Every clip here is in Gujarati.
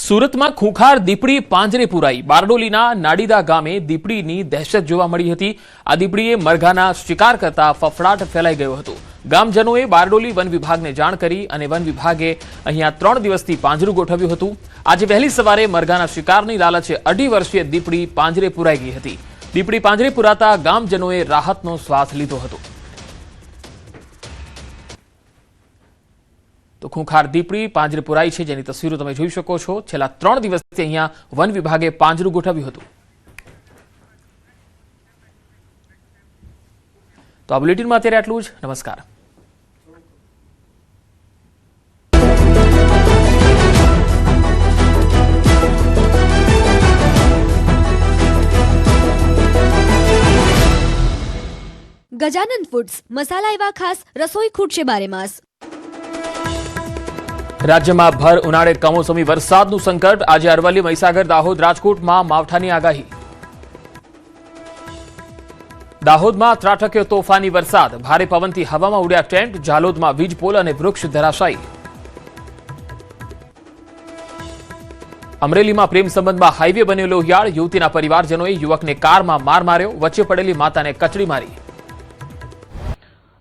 સુરતમાં ખૂંખાર દીપડી પાંજરે પુરાઈ. બારડોલીના નાડીદા ગામે દીપડીની દહેશત જોવા મળી હતી. આ દીપડીએ મરઘાના શિકાર કરતા ફફડાટ ફેલાઈ ગયો હતો. ગામજનોએ બારડોલી વન વિભાગને જાણ કરી અને વન વિભાગે અહીંયા 3 દિવસથી પાંજરું ગોઠવ્યું હતું. આજે વહેલી સવારે મરઘાના શિકારની લાલચે 2.5 વર્ષીય દીપડી પાંજરે પુરાઈ ગઈ હતી. દીપડી પાંજરે પુરાતા ગામજનોએ રાહતનો શ્વાસ લીધો હતો. તો ખૂંખાર દીપડી પાંજરે પુરાઈ છે, જેની તસવીરો તમે જોઈ શકો છો. છેલ્લા 3 દિવસથી અહીંયા વન વિભાગે પાંજરું ગોઠવ્યું હતું. તો આ બુલેટિનમાં અત્યારે આટલું જ. નમસ્કાર. ગજાનન ફૂડ્સ મસાલા એવા ખાસ રસોઈ ખૂટશે બારે માસ. રાજ્યમાં ભર ઉનાળે કમોસમી વરસાદનું સંકટ. આજે અરવલ્લી, મહીસાગર, દાહોદ, રાજકોટમાં માવઠાની આગાહી. દાહોદમાં ત્રાટક્યો તોફાની વરસાદ. ભારે પવનથી હવામાં ઉડ્યા ટેન્ટ. ઝાલોદમાં વીજ પોલ અને વૃક્ષ ધરાશાયી. અમરેલીમાં પ્રેમ સંબંધમાં હાઈવે બન્યો લોહિયાળ. યુવતીના પરિવારજનોએ યુવકને કારમાં માર માર્યો. વચ્ચે પડેલી માતાને કચડી મારી.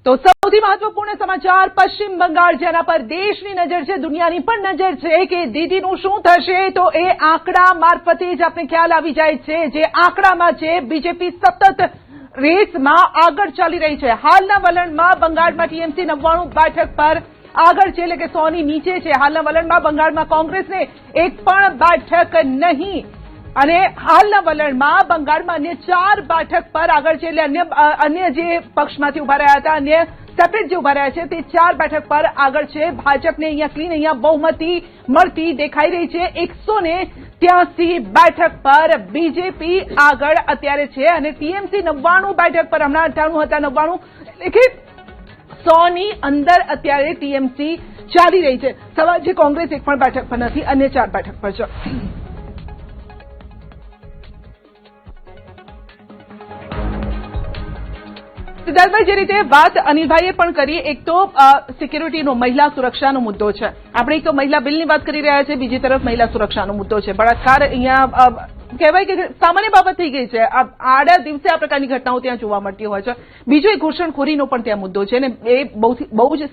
તો સૌથી મહત્વપૂર્ણ સમાચાર, પશ્ચિમ બંગાળ જેના પર દેશની નજર છે, દુનિયાની પણ નજર છે કે દીદીનું શું થશે, તો એ આંકડા મારફતે જ આપણે ખ્યાલ આવી જાય છે. જે આંકડામાં છે, બીજેપી સતત રેસમાં આગળ ચાલી રહી છે. હાલના વલણમાં બંગાળમાં ટીએમસી 99 બેઠક પર આગળ છે, એટલે કે 100 ની નીચે છે. હાલના વલણમાં બંગાળમાં કોંગ્રેસને એક પણ બેઠક નહીં અને હાલના વલણમાં બંગાળમાં અન્ય 4 બેઠક પર આગળ છે. એટલે અન્ય જે પક્ષમાંથી ઉભા રહ્યા હતા, અન્ય સેપરેટ જે ઉભા રહ્યા છે, તે 4 બેઠક પર આગળ છે. ભાજપને અહીંયા ક્લીન અહીંયા બહુમતી મળતી દેખાઈ રહી છે. 183 બેઠક પર બીજેપી આગળ અત્યારે છે અને ટીએમસી 99 બેઠક પર, હમણાં 98 હતા, 99 એટલે કે 100 ની અંદર અત્યારે ટીએમસી ચાલી રહી છે. સવાલ છે, કોંગ્રેસ એક પણ બેઠક પર નથી, અન્ય 4 બેઠક પર છે. સિદ્ધાર્થભાઈ, જે રીતે વાત અનિલભાઈએ પણ કરી, એક તો સિક્યુરિટીનો, મહિલા સુરક્ષાનો મુદ્દો છે. આપણે એક તો મહિલા બિલની વાત કરી રહ્યા છે, બીજી તરફ મહિલા સુરક્ષાનો મુદ્દો છે. બળાત્કાર અહીંયા કહેવાય કે સામાન્ય બાબત થઈ ગઈ છે. આડા દિવસે આ પ્રકારની ઘટનાઓ ત્યાં જોવા મળતી હોય છે. બીજો એક ઘૂસણખોરીનો પણ ત્યાં મુદ્દો છે અને એ બહુ જ